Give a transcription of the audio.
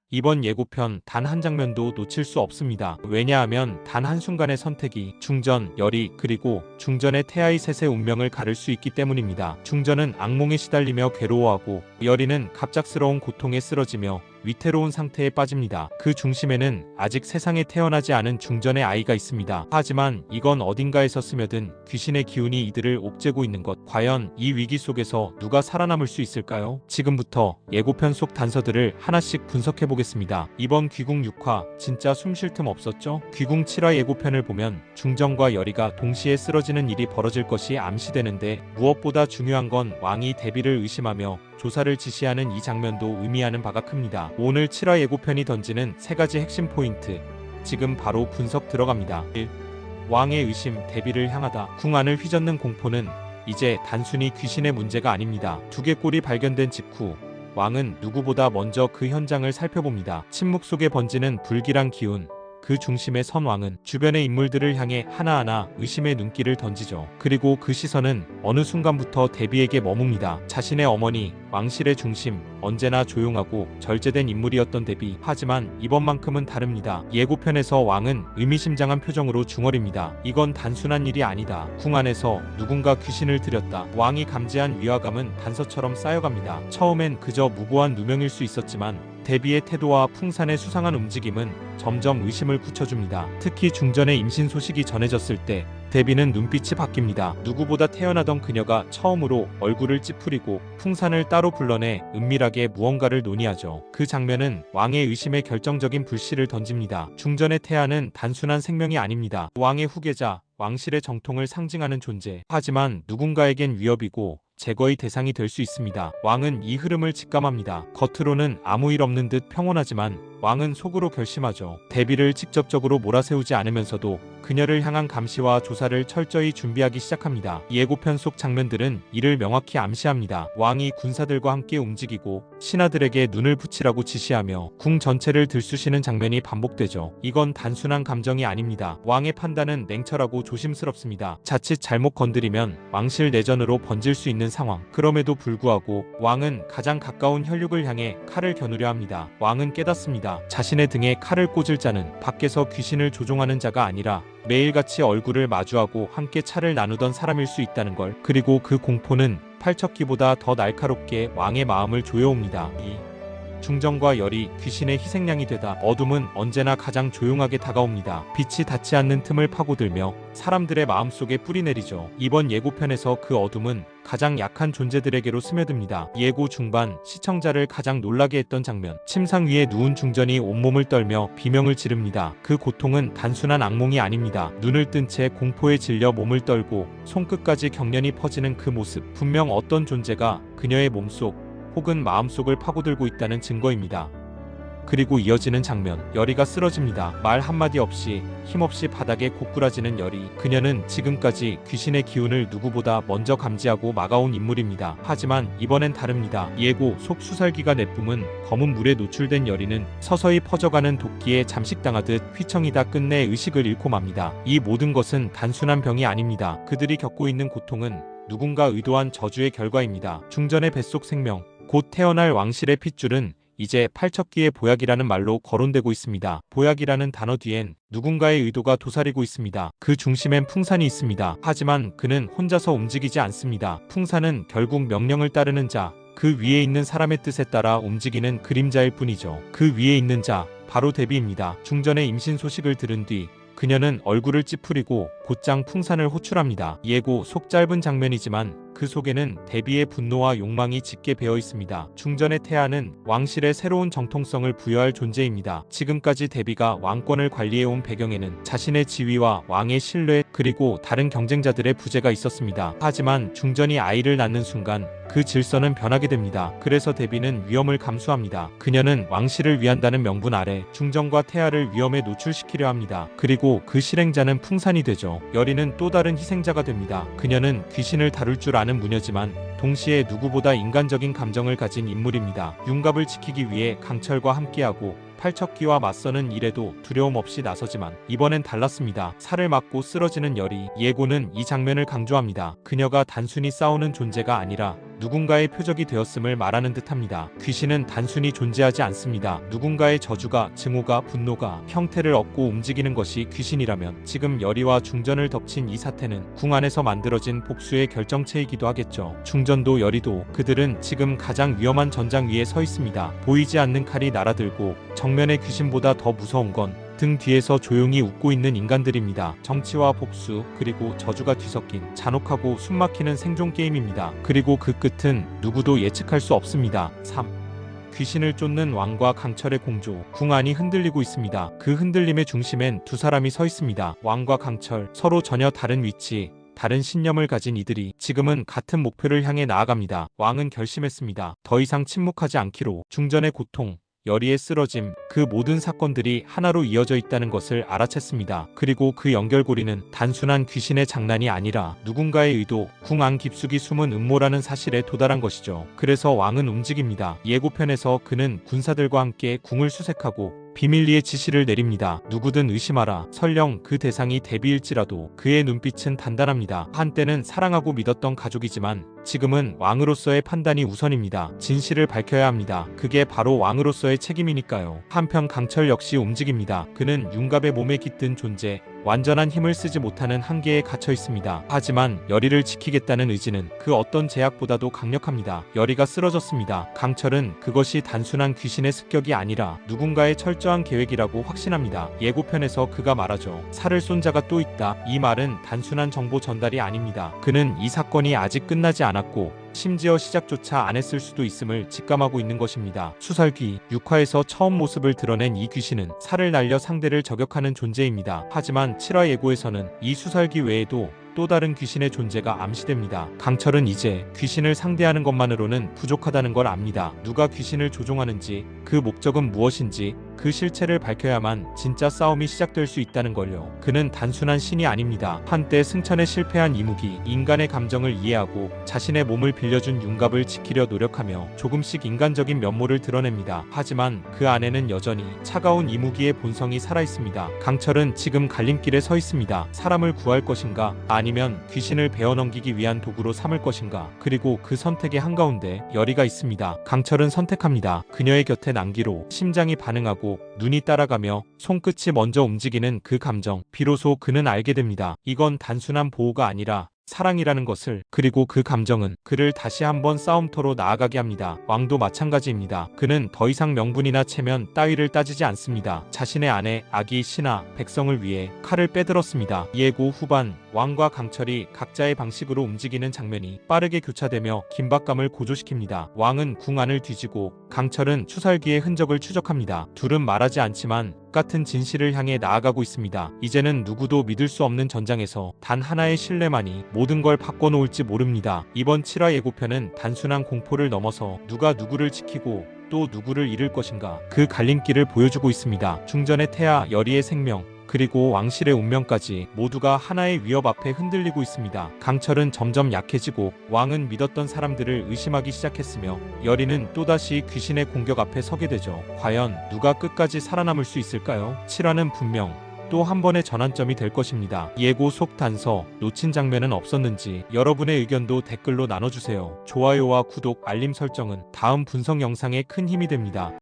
이번 예고편 단 한 장면도 놓칠 수 없습니다. 왜냐하면 단 한순간의 선택이 중전, 여리, 그리고 중전의 태아의 셋의 운명을 가를 수 있기 때문입니다. 중전은 악몽에 시달리며 괴로워하고 여리는 갑작스러운 고통에 쓰러지며 위태로운 상태에 빠집니다. 그 중심에는 아직 세상에 태어나지 않은 중전의 아이가 있습니다. 하지만 이건 어딘가에서 스며든 귀신의 기운이 이들을 옥죄고 있는 것. 과연 이 위기 속에서 누가 살아남을 수 있을까요? 지금부터 예고편 속 단서들을 하나씩 분석해보겠습니다. 이번 귀궁 6화 진짜 숨 쉴 틈 없었죠? 귀궁 7화 예고편을 보면 중전과 여리가 동시에 쓰러지는 일이 벌어질 것이 암시되는데 무엇보다 중요한 건 왕이 대비를 의심하며 조사를 지시하는 이 장면도 의미하는 바가 큽니다. 오늘 7화 예고편이 던지는 세 가지 핵심 포인트, 지금 바로 분석 들어갑니다. 1. 왕의 의심, 대비를 향하다. 궁 안을 휘젓는 공포는 이제 단순히 귀신의 문제가 아닙니다. 두개골이 발견된 직후 왕은 누구보다 먼저 그 현장을 살펴봅니다. 침묵 속에 번지는 불길한 기운, 그 중심에 선 왕은 주변의 인물들을 향해 하나하나 의심의 눈길을 던지죠. 그리고 그 시선은 어느 순간부터 대비에게 머뭅니다. 자신의 어머니, 왕실의 중심, 언제나 조용하고 절제된 인물이었던 대비. 하지만 이번만큼은 다릅니다. 예고편에서 왕은 의미심장한 표정으로 중얼입니다. 이건 단순한 일이 아니다. 궁 안에서 누군가 귀신을 들였다. 왕이 감지한 위화감은 단서처럼 쌓여갑니다. 처음엔 그저 무고한 누명일 수 있었지만 대비의 태도와 풍산의 수상한 움직임은 점점 의심을 굳혀줍니다. 특히 중전의 임신 소식이 전해졌을 때 대비는 눈빛이 바뀝니다. 누구보다 태어나던 그녀가 처음으로 얼굴을 찌푸리고 풍산을 따로 불러내 은밀하게 무언가를 논의하죠. 그 장면은 왕의 의심에 결정적인 불씨를 던집니다. 중전의 태아는 단순한 생명이 아닙니다. 왕의 후계자, 왕실의 정통을 상징하는 존재. 하지만 누군가에겐 위협이고 제거의 대상이 될 수 있습니다. 왕은 이 흐름을 직감합니다. 겉으로는 아무 일 없는 듯 평온하지만 왕은 속으로 결심하죠. 대비를 직접적으로 몰아세우지 않으면서도 그녀를 향한 감시와 조사를 철저히 준비하기 시작합니다. 예고편 속 장면들은 이를 명확히 암시합니다. 왕이 군사들과 함께 움직이고 신하들에게 눈을 붙이라고 지시하며 궁 전체를 들쑤시는 장면이 반복되죠. 이건 단순한 감정이 아닙니다. 왕의 판단은 냉철하고 조심스럽습니다. 자칫 잘못 건드리면 왕실 내전으로 번질 수 있는 상황. 그럼에도 불구하고 왕은 가장 가까운 혈육을 향해 칼을 겨누려 합니다. 왕은 깨닫습니다. 자신의 등에 칼을 꽂을 자는 밖에서 귀신을 조종하는 자가 아니라 매일같이 얼굴을 마주하고 함께 차를 나누던 사람일 수 있다는 걸. 그리고 그 공포는 팔척기보다 더 날카롭게 왕의 마음을 조여옵니다. 중전과 열이 귀신의 희생양이 되다. 어둠은 언제나 가장 조용하게 다가옵니다. 빛이 닿지 않는 틈을 파고들며 사람들의 마음속에 뿌리내리죠. 이번 예고편에서 그 어둠은 가장 약한 존재들에게로 스며듭니다. 예고 중반 시청자를 가장 놀라게 했던 장면. 침상 위에 누운 중전이 온몸을 떨며 비명을 지릅니다. 그 고통은 단순한 악몽이 아닙니다. 눈을 뜬 채 공포에 질려 몸을 떨고 손끝까지 경련이 퍼지는 그 모습. 분명 어떤 존재가 그녀의 몸속 혹은 마음속을 파고들고 있다는 증거입니다. 그리고 이어지는 장면. 여리가 쓰러집니다. 말 한마디 없이 힘없이 바닥에 고꾸라지는 여리. 그녀는 지금까지 귀신의 기운을 누구보다 먼저 감지하고 막아온 인물입니다. 하지만 이번엔 다릅니다. 예고 속 수살기가 내뿜은 검은 물에 노출된 여리는 서서히 퍼져가는 도끼에 잠식당하듯 휘청이다 끝내 의식을 잃고 맙니다. 이 모든 것은 단순한 병이 아닙니다. 그들이 겪고 있는 고통은 누군가 의도한 저주의 결과입니다. 중전의 뱃속 생명, 곧 태어날 왕실의 핏줄은 이제 팔척기의 보약이라는 말로 거론되고 있습니다. 보약이라는 단어 뒤엔 누군가의 의도가 도사리고 있습니다. 그 중심엔 풍산이 있습니다. 하지만 그는 혼자서 움직이지 않습니다. 풍산은 결국 명령을 따르는 자, 그 위에 있는 사람의 뜻에 따라 움직이는 그림자일 뿐이죠. 그 위에 있는 자, 바로 대비입니다. 중전의 임신 소식을 들은 뒤 그녀는 얼굴을 찌푸리고 곧장 풍산을 호출합니다. 예고 속 짧은 장면이지만 그 속에는 대비의 분노와 욕망이 짙게 배어 있습니다. 중전의 태아는 왕실의 새로운 정통성을 부여할 존재입니다. 지금까지 대비가 왕권을 관리해온 배경에는 자신의 지위와 왕의 신뢰 그리고 다른 경쟁자들의 부재가 있었습니다. 하지만 중전이 아이를 낳는 순간 그 질서는 변하게 됩니다. 그래서 대비는 위험을 감수합니다. 그녀는 왕실을 위한다는 명분 아래 중전과 태아를 위험에 노출시키려 합니다. 그리고 그 실행자는 풍산이 되죠. 여리는 또 다른 희생자가 됩니다. 그녀는 귀신을 다룰 줄 아는 무녀지만 동시에 누구보다 인간적인 감정을 가진 인물입니다. 융갑을 지키기 위해 강철과 함께하고 팔척기와 맞서는 일에도 두려움 없이 나서지만 이번엔 달랐습니다. 살을 맞고 쓰러지는 여리. 예고는 이 장면을 강조합니다. 그녀가 단순히 싸우는 존재가 아니라 누군가의 표적이 되었음을 말하는 듯합니다. 귀신은 단순히 존재하지 않습니다. 누군가의 저주가, 증오가, 분노가 형태를 얻고 움직이는 것이 귀신이라면 지금 열의와 중전을 덮친 이 사태는 궁 안에서 만들어진 복수의 결정체이기도 하겠죠. 중전도 열의도 그들은 지금 가장 위험한 전장 위에 서 있습니다. 보이지 않는 칼이 날아들고 정면의 귀신보다 더 무서운 건 등 뒤에서 조용히 웃고 있는 인간들입니다. 정치와 복수 그리고 저주가 뒤섞인 잔혹하고 숨막히는 생존 게임입니다. 그리고 그 끝은 누구도 예측할 수 없습니다. 3. 귀신을 쫓는 왕과 강철의 공조. 궁 안이 흔들리고 있습니다. 그 흔들림의 중심엔 두 사람이 서 있습니다. 왕과 강철, 서로 전혀 다른 위치, 다른 신념을 가진 이들이 지금은 같은 목표를 향해 나아갑니다. 왕은 결심했습니다. 더 이상 침묵하지 않기로. 중전의 고통, 열의의 쓰러짐, 그 모든 사건들이 하나로 이어져 있다는 것을 알아챘습니다. 그리고 그 연결고리는 단순한 귀신의 장난이 아니라 누군가의 의도, 궁 안 깊숙이 숨은 음모라는 사실에 도달한 것이죠. 그래서 왕은 움직입니다. 예고편에서 그는 군사들과 함께 궁을 수색하고 비밀리에 지시를 내립니다. 누구든 의심하라. 설령 그 대상이 대비일지라도 그의 눈빛은 단단합니다. 한때는 사랑하고 믿었던 가족이지만 지금은 왕으로서의 판단이 우선입니다. 진실을 밝혀야 합니다. 그게 바로 왕으로서의 책임이니까요. 한편 강철 역시 움직입니다. 그는 윤갑의 몸에 깃든 존재, 완전한 힘을 쓰지 못하는 한계에 갇혀 있습니다. 하지만 열의를 지키겠다는 의지는 그 어떤 제약보다도 강력합니다. 열의가 쓰러졌습니다. 강철은 그것이 단순한 귀신의 습격이 아니라 누군가의 철저한 계획이라고 확신합니다. 예고편에서 그가 말하죠. 살을 쏜 자가 또 있다. 이 말은 단순한 정보 전달이 아닙니다. 그는 이 사건이 아직 끝나지 않았고 심지어 시작조차 안 했을 수도 있음을 직감하고 있는 것입니다. 수살귀 6화에서 처음 모습을 드러낸 이 귀신은 살을 날려 상대를 저격하는 존재입니다. 하지만 7화 예고에서는 이 수살귀 외에도 또 다른 귀신의 존재가 암시됩니다. 강철은 이제 귀신을 상대하는 것만으로는 부족하다는 걸 압니다. 누가 귀신을 조종하는지, 그 목적은 무엇인지, 그 실체를 밝혀야만 진짜 싸움이 시작될 수 있다는 걸요. 그는 단순한 신이 아닙니다. 한때 승천에 실패한 이무기, 인간의 감정을 이해하고 자신의 몸을 빌려준 윤갑을 지키려 노력하며 조금씩 인간적인 면모를 드러냅니다. 하지만 그 안에는 여전히 차가운 이무기의 본성이 살아있습니다. 강철은 지금 갈림길에 서 있습니다. 사람을 구할 것인가? 아니면 귀신을 베어넘기기 위한 도구로 삼을 것인가? 그리고 그 선택의 한가운데 열의가 있습니다. 강철은 선택합니다. 그녀의 곁에 남기로 심장이 반응하고 눈이 따라가며 손끝이 먼저 움직이는 그 감정. 비로소 그는 알게 됩니다. 이건 단순한 보호가 아니라 사랑이라는 것을. 그리고 그 감정은 그를 다시 한번 싸움터로 나아가게 합니다. 왕도 마찬가지입니다. 그는 더 이상 명분이나 체면 따위를 따지지 않습니다. 자신의 아내, 아기, 신하, 백성을 위해 칼을 빼들었습니다. 예고 후반 왕과 강철이 각자의 방식으로 움직이는 장면이 빠르게 교차되며 긴박감을 고조시킵니다. 왕은 궁 안을 뒤지고 강철은 추살기의 흔적을 추적합니다. 둘은 말하지 않지만 같은 진실을 향해 나아가고 있습니다. 이제는 누구도 믿을 수 없는 전장에서 단 하나의 신뢰만이 모든 걸 바꿔놓을지 모릅니다. 이번 7화 예고편은 단순한 공포를 넘어서 누가 누구를 지키고 또 누구를 잃을 것인가, 그 갈림길을 보여주고 있습니다. 중전의 태아, 열의의 생명, 그리고 왕실의 운명까지 모두가 하나의 위협 앞에 흔들리고 있습니다. 강철은 점점 약해지고 왕은 믿었던 사람들을 의심하기 시작했으며 열의는 또다시 귀신의 공격 앞에 서게 되죠. 과연 누가 끝까지 살아남을 수 있을까요? 7화는 분명 또 한 번의 전환점이 될 것입니다. 예고 속 단서, 놓친 장면은 없었는지 여러분의 의견도 댓글로 나눠주세요. 좋아요와 구독, 알림 설정은 다음 분석 영상에 큰 힘이 됩니다.